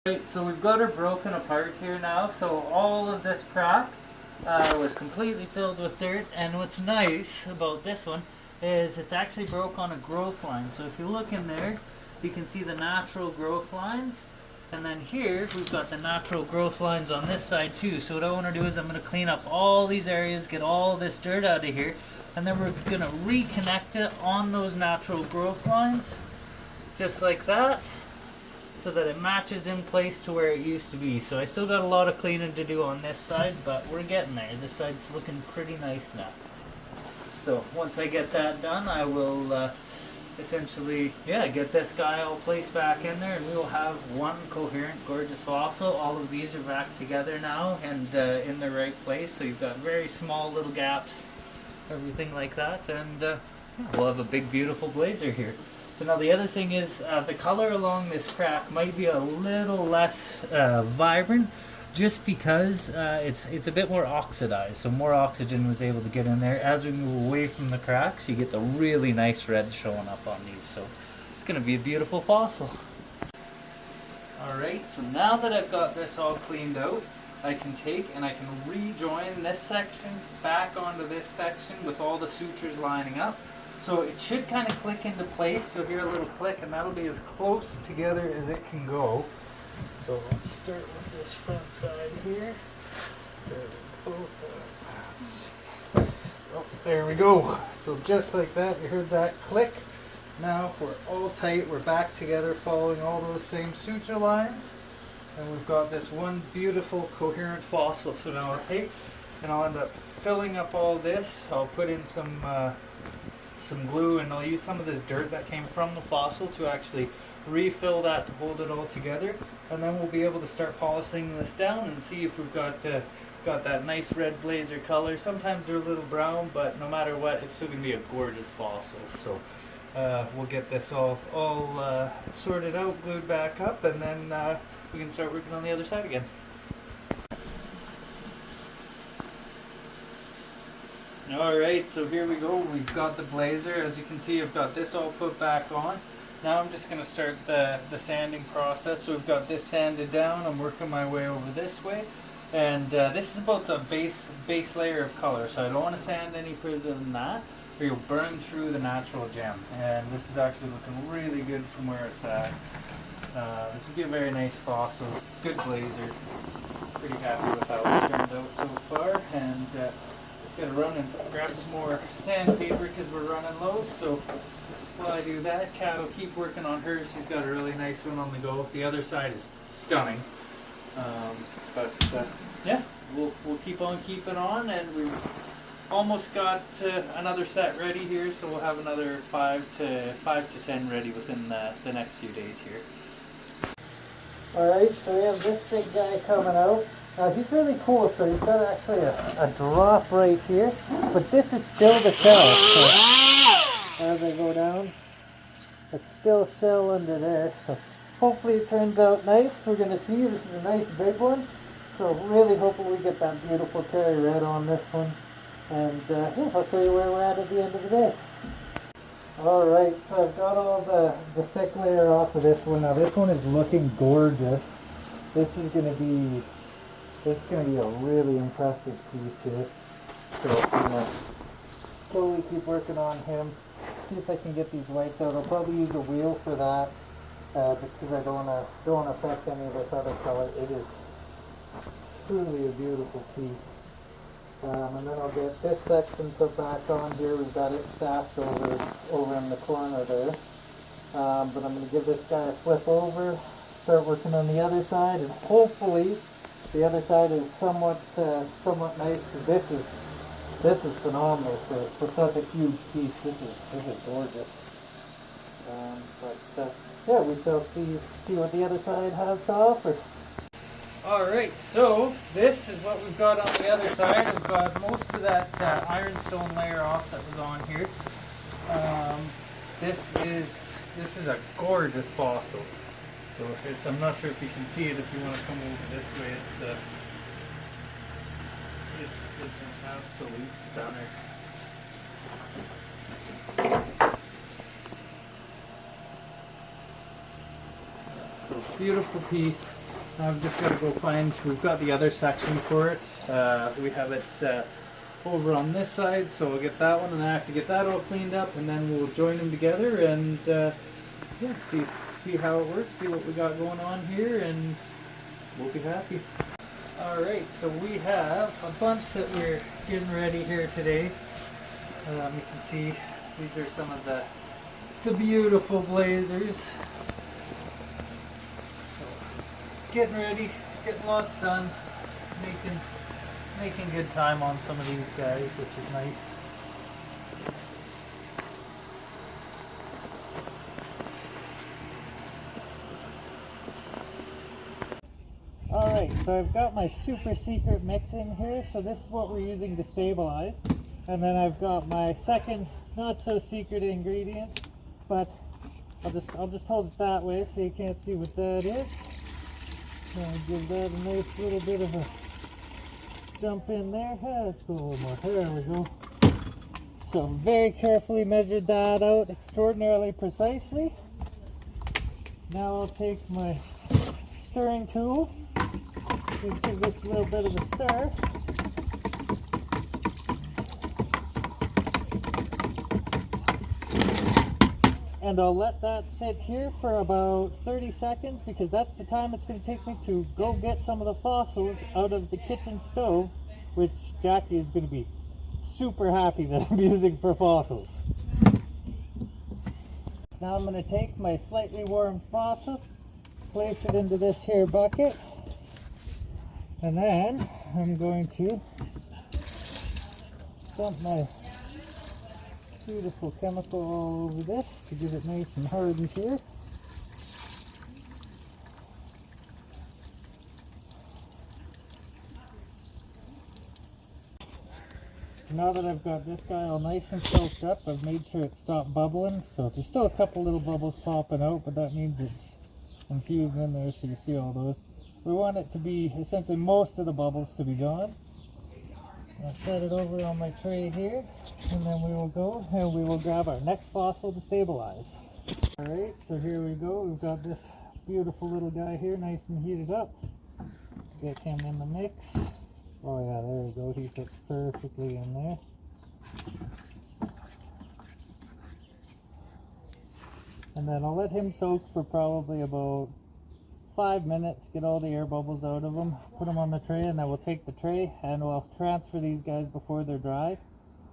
Right, so we've got her broken apart here now. So all of this crack was completely filled with dirt, and what's nice about this one is it's actually broke on a growth line. So if you look in there, you can see the natural growth lines, and then here we've got the natural growth lines on this side too. So what I want to do is I'm going to clean up all these areas, get all this dirt out of here, and then we're going to reconnect it on those natural growth lines, just like that, so that it matches in place to where it used to be. So I still got a lot of cleaning to do on this side, but we're getting there. This side's looking pretty nice now. So once I get that done, I will essentially, get this guy all placed back in there, and we will have one coherent, gorgeous fossil. All of these are back together now and in the right place. So you've got very small little gaps, everything like that, and we'll have a big, beautiful blazer here. So now the other thing is the color along this crack might be a little less vibrant, just because it's a bit more oxidized, so more oxygen was able to get in there. As we move away from the cracks, you get the really nice reds showing up on these, so it's going to be a beautiful fossil. Alright, so now that I've got this all cleaned out, I can take and I can rejoin this section back onto this section with all the sutures lining up. So it should kind of click into place. You'll hear a little click, and that'll be as close together as it can go. So let's start with this front side here. There we go. Oh, there we go. So just like that, you heard that click. Now we're all tight. We're back together following all those same suture lines. And we've got this one beautiful coherent fossil. So now I'll take and I'll end up filling up all this. I'll put in some glue, and I'll use some of this dirt that came from the fossil to actually refill that to hold it all together, and then we'll be able to start polishing this down and see if we've got that nice red blazer color. Sometimes they're a little brown, but no matter what, it's still going to be a gorgeous fossil. So we'll get this all sorted out, glued back up, and then we can start working on the other side again. Alright, so here we go. We've got the blazer. As you can see, I've got this all put back on. Now I'm just going to start the sanding process. So we've got this sanded down. I'm working my way over this way. And this is about the base layer of color. So I don't want to sand any further than that, or you'll burn through the natural gem. And this is actually looking really good from where it's at. This would be a very nice fossil. Good blazer. Pretty happy with how it's turned out so far. And gotta run and grab some more sandpaper because we're running low. So while I do that, Kat will keep working on hers. She's got a really nice one on the go. The other side is stunning. Yeah, we'll keep on keeping on, and we've almost got another set ready here. So we'll have another 5 to 10 ready within the next few days here. Alright, so we have this big guy coming out. He's really cool, so he's got actually a drop right here, but this is still the shell. So as I go down, it's still shell under there. So hopefully it turns out nice. We're going to see. This is a nice big one. So really hoping we get that beautiful cherry red on this one. And I'll show you where we're at the end of the day. Alright, so I've got all the thick layer off of this one. Now this one is looking gorgeous. This is going to be a really impressive piece here. So I'm going to slowly keep working on him. See if I can get these whites out. I'll probably use a wheel for that, just because I don't want to affect any of this other color. It is truly a beautiful piece. And then I'll get this section put back on here. We've got it stashed over in the corner there. But I'm going to give this guy a flip over, start working on the other side, and hopefully the other side is somewhat nice, because this is phenomenal for such a huge piece. This is gorgeous. We shall see what the other side has to offer. Alright, so this is what we've got on the other side. We've got most of that ironstone layer off that was on here. This is a gorgeous fossil. So I'm not sure if you can see it. If you want to come over this way, it's an absolute stunner. So beautiful piece. I've just got to go find, we've got the other section for it. We have it over on this side, so we'll get that one, and I have to get that all cleaned up, and then we'll join them together and yeah, see how it works, see what we got going on here, and we'll be happy. Alright, so we have a bunch that we're getting ready here today. You can see these are some of the beautiful blazers. So getting ready, getting lots done, making good time on some of these guys, which is nice. Alright, so I've got my super secret mix in here, so this is what we're using to stabilize. And then I've got my second not so secret ingredient, but I'll just hold it that way so you can't see what that is. I'll give that a nice little bit of a jump in there. Let's go a little more. There we go. So very carefully measured that out extraordinarily precisely. Now I'll take my stirring tool. Give this a little bit of a stir. And I'll let that sit here for about 30 seconds because that's the time it's going to take me to go get some of the fossils out of the kitchen stove, which Jackie is going to be super happy that I'm using for fossils. Now I'm going to take my slightly warmed fossil, place it into this here bucket, and then I'm going to dump my beautiful chemical all over this to give it nice and hardened here. Now that I've got this guy all nice and soaked up, I've made sure it stopped bubbling. So there's still a couple little bubbles popping out, but that means it's infused in there, so you see all those. We want it to be, essentially most of the bubbles to be gone. I'll set it over on my tray here, and then we will go and we will grab our next fossil to stabilize. Alright, so here we go. We've got this beautiful little guy here, nice and heated up. Get him in the mix. Oh yeah, there we go. He fits perfectly in there. And then I'll let him soak for probably about 5 minutes, get all the air bubbles out of them, put them on the tray, and then we'll take the tray and we'll transfer these guys before they're dry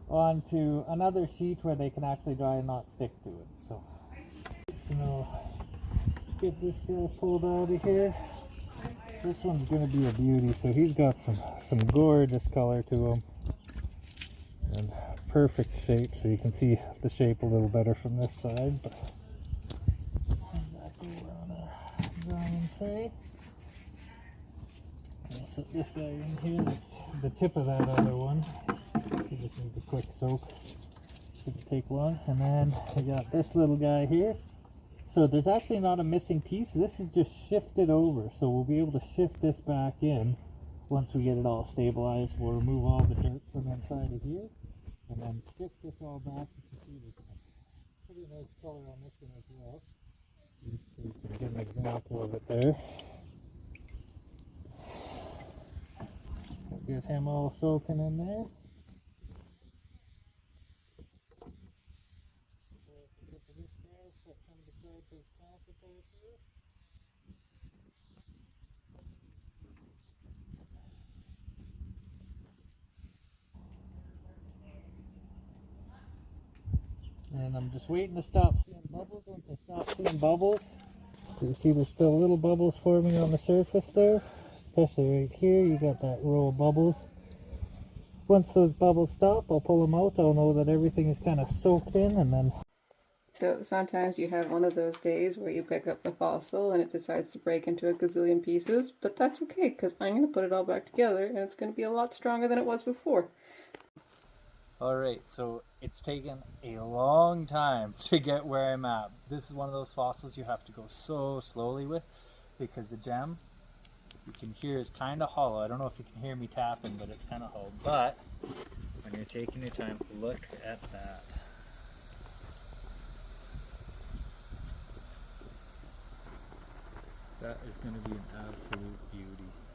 onto another sheet where they can actually dry and not stick to it. So, get this guy pulled out of here. This one's going to be a beauty, so he's got some gorgeous color to him and perfect shape, so you can see the shape a little better from this side. But back over on our drying tray. I'll set this guy in here. That's the tip of that other one. He just needs a quick soak. Shouldn't take long. And then we got this little guy here. So there's actually not a missing piece. This is just shifted over, so we'll be able to shift this back in once we get it all stabilized. We'll remove all the dirt from inside of here and then shift this all back. You can see there's some pretty nice color on this one as well. You can get an example of it there. We'll get him all soaking in there. His counterpart here. And I'm just waiting to stop seeing bubbles. Once I stop seeing bubbles, you see there's still little bubbles forming on the surface there, especially right here. You got that row of bubbles. Once those bubbles stop, I'll pull them out. I'll know that everything is kind of soaked in, and then so sometimes you have one of those days where you pick up a fossil and it decides to break into a gazillion pieces, but that's okay because I'm going to put it all back together and it's going to be a lot stronger than it was before. Alright, so it's taken a long time to get where I'm at. This is one of those fossils you have to go so slowly with because the gem, you can hear, is kind of hollow. I don't know if you can hear me tapping, but it's kind of hollow. But when you're taking your time, look at that. That is going to be an absolute beauty.